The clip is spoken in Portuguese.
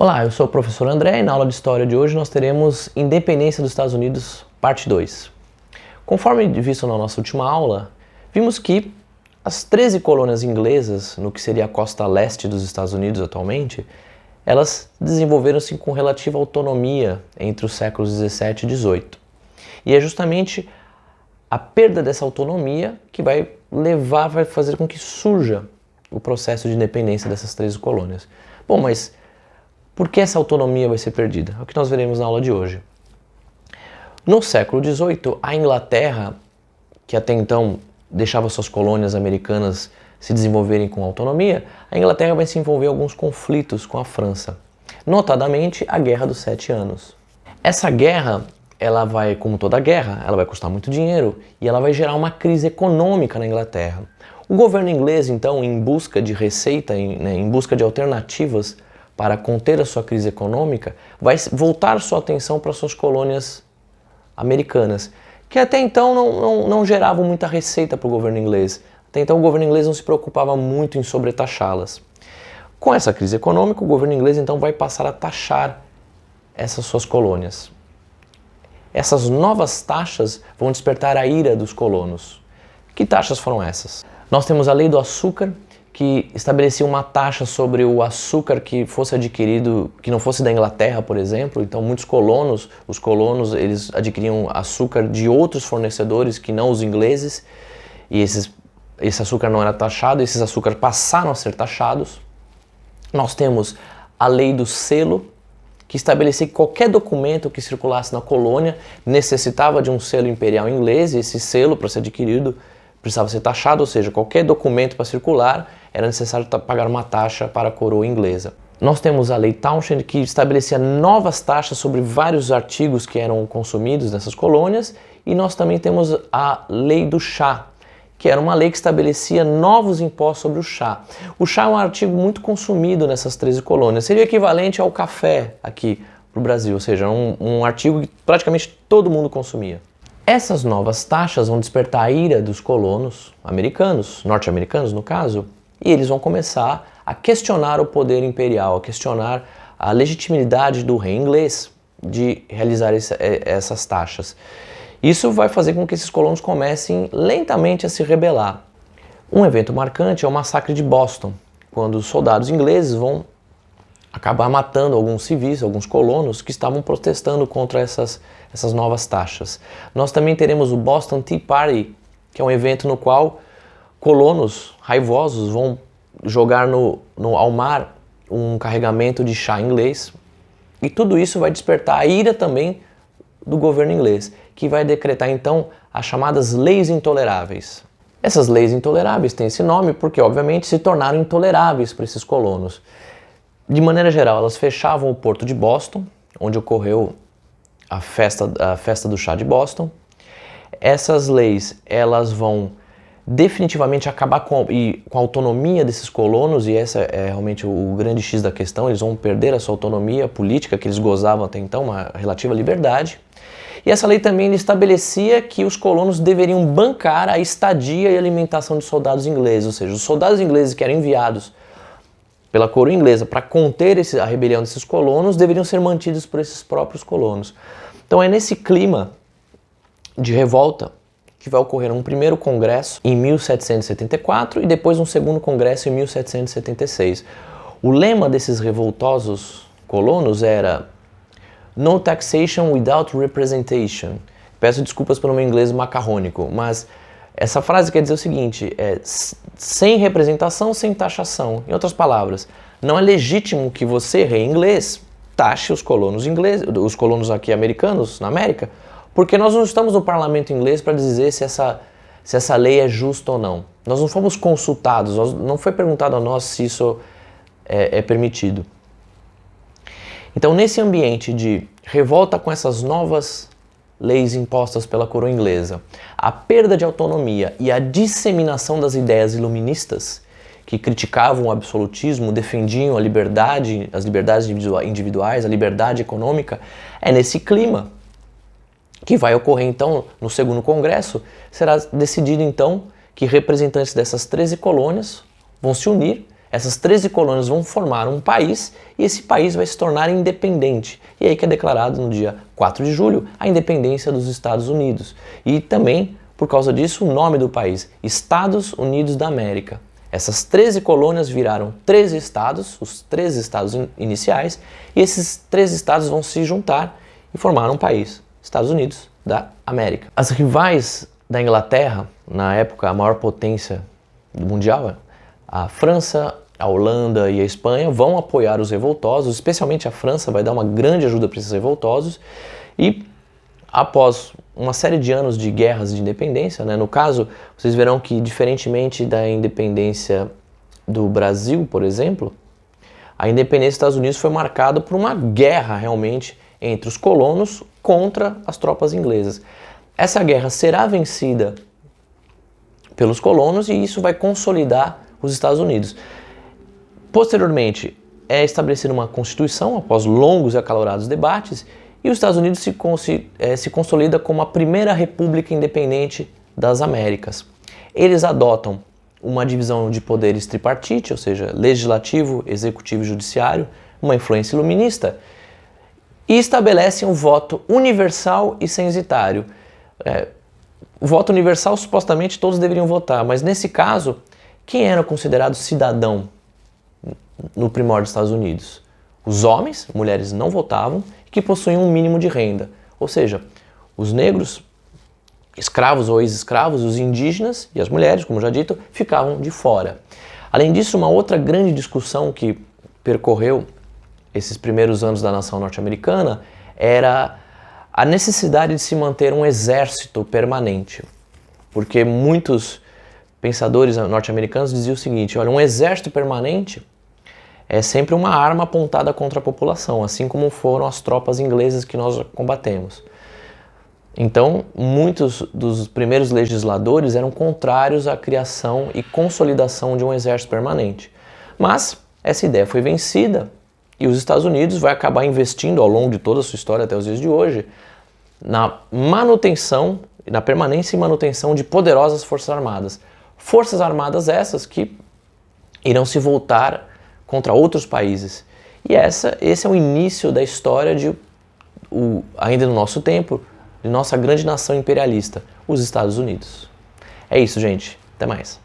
Olá, eu sou o professor André e na aula de História de hoje nós teremos Independência dos Estados Unidos, parte 2. Conforme visto na nossa última aula, vimos que as 13 colônias inglesas, no que seria a costa leste dos Estados Unidos atualmente, elas desenvolveram-se com relativa autonomia entre os séculos 17 e 18. E é justamente a perda dessa autonomia que vai fazer com que surja o processo de independência dessas 13 colônias. Bom, mas por que essa autonomia vai ser perdida? É o que nós veremos na aula de hoje. No século XVIII, a Inglaterra, que até então deixava suas colônias americanas se desenvolverem com autonomia, a Inglaterra vai se envolver em alguns conflitos com a França, notadamente a Guerra dos 7 Anos. Essa guerra, ela vai, como toda guerra, ela vai custar muito dinheiro e ela vai gerar uma crise econômica na Inglaterra. O governo inglês, então, em busca de receita, em busca de alternativas para conter a sua crise econômica, vai voltar sua atenção para suas colônias americanas, que até então não geravam muita receita para o governo inglês. Até então o governo inglês não se preocupava muito em sobretaxá-las. Com essa crise econômica, o governo inglês então vai passar a taxar essas suas colônias. Essas novas taxas vão despertar a ira dos colonos. Que taxas foram essas? Nós temos a Lei do Açúcar, que estabelecia uma taxa sobre o açúcar que fosse adquirido, que não fosse da Inglaterra, por exemplo. Então muitos colonos, eles adquiriam açúcar de outros fornecedores que não os ingleses, e esse açúcar não era taxado, esses açúcares passaram a ser taxados. Nós temos a Lei do Selo, que estabelecia que qualquer documento que circulasse na colônia necessitava de um selo imperial inglês, e esse selo, para ser adquirido, precisava ser taxado, ou seja, qualquer documento para circular era necessário pagar uma taxa para a coroa inglesa. Nós temos a Lei Townshend, que estabelecia novas taxas sobre vários artigos que eram consumidos nessas colônias, e nós também temos a Lei do Chá, que era uma lei que estabelecia novos impostos sobre o chá. O chá é um artigo muito consumido nessas 13 colônias, seria equivalente ao café aqui para o Brasil, ou seja, um artigo que praticamente todo mundo consumia. Essas novas taxas vão despertar a ira dos colonos americanos, norte-americanos no caso, e eles vão começar a questionar o poder imperial, a questionar a legitimidade do rei inglês de realizar essas taxas. Isso vai fazer com que esses colonos comecem lentamente a se rebelar. Um evento marcante é o massacre de Boston, quando os soldados ingleses vão acabar matando alguns civis, alguns colonos que estavam protestando contra essas novas taxas. Nós também teremos o Boston Tea Party, que é um evento no qual colonos raivosos vão jogar ao mar um carregamento de chá inglês, e tudo isso vai despertar a ira também do governo inglês, que vai decretar então as chamadas leis intoleráveis. Essas leis intoleráveis têm esse nome porque, obviamente, se tornaram intoleráveis para esses colonos. De maneira geral, elas fechavam o porto de Boston, onde ocorreu a festa do chá de Boston. Essas leis, elas vão definitivamente acabar com a autonomia desses colonos, e essa é realmente o grande X da questão. Eles vão perder a sua autonomia política, que eles gozavam até então, uma relativa liberdade. E essa lei também estabelecia que os colonos deveriam bancar a estadia e alimentação de soldados ingleses, ou seja, os soldados ingleses que eram enviados pela coroa inglesa para conter a rebelião desses colonos deveriam ser mantidos por esses próprios colonos. Então é nesse clima de revolta que vai ocorrer um primeiro congresso em 1774 e depois um segundo congresso em 1776. O lema desses revoltosos colonos era "No taxation without representation". Peço desculpas pelo meu inglês macarrônico, mas essa frase quer dizer o seguinte: sem representação, sem taxação. Em outras palavras, não é legítimo que você, rei inglês, taxe os colonos ingleses, os colonos aqui americanos na América, porque nós não estamos no parlamento inglês para dizer se essa lei é justa ou não. Nós não fomos consultados, não foi perguntado a nós se isso é permitido. Então, nesse ambiente de revolta com essas novas leis impostas pela coroa inglesa, a perda de autonomia e a disseminação das ideias iluministas, que criticavam o absolutismo, defendiam a liberdade, as liberdades individuais, a liberdade econômica, é nesse clima que vai ocorrer então no segundo congresso. Será decidido então que representantes dessas 13 colônias vão se unir Essas 13 colônias vão formar um país e esse país vai se tornar independente. E aí que é declarado no dia 4 de julho a independência dos Estados Unidos. E também, por causa disso, o nome do país, Estados Unidos da América. Essas 13 colônias viraram 13 estados, os 13 estados iniciais, e esses 13 estados vão se juntar e formar um país, Estados Unidos da América. As rivais da Inglaterra, na época a maior potência mundial, a França, a Holanda e a Espanha vão apoiar os revoltosos, especialmente a França vai dar uma grande ajuda para esses revoltosos, e após uma série de anos de guerras de independência, no caso, vocês verão que diferentemente da independência do Brasil, por exemplo, a independência dos Estados Unidos foi marcada por uma guerra realmente entre os colonos contra as tropas inglesas. Essa guerra será vencida pelos colonos e isso vai consolidar os Estados Unidos. Posteriormente, é estabelecida uma constituição após longos e acalorados debates e os Estados Unidos se consolida como a primeira república independente das Américas. Eles adotam uma divisão de poderes tripartite, ou seja, legislativo, executivo e judiciário, uma influência iluminista, e estabelecem o voto universal e censitário. O voto universal, supostamente, todos deveriam votar, mas nesse caso, quem era considerado cidadão no primórdio dos Estados Unidos? Os homens, mulheres não votavam, que possuíam um mínimo de renda, ou seja, os negros, escravos ou ex-escravos, os indígenas e as mulheres, como já dito, ficavam de fora. Além disso, uma outra grande discussão que percorreu esses primeiros anos da nação norte-americana era a necessidade de se manter um exército permanente, porque muitos pensadores norte-americanos diziam o seguinte: olha, um exército permanente é sempre uma arma apontada contra a população, assim como foram as tropas inglesas que nós combatemos. Então, muitos dos primeiros legisladores eram contrários à criação e consolidação de um exército permanente. Mas essa ideia foi vencida e os Estados Unidos vai acabar investindo ao longo de toda a sua história até os dias de hoje na manutenção, na permanência e manutenção de poderosas forças armadas. Forças armadas essas que irão se voltar contra outros países. E esse é o início da história ainda no nosso tempo, de nossa grande nação imperialista, os Estados Unidos. É isso, gente. Até mais.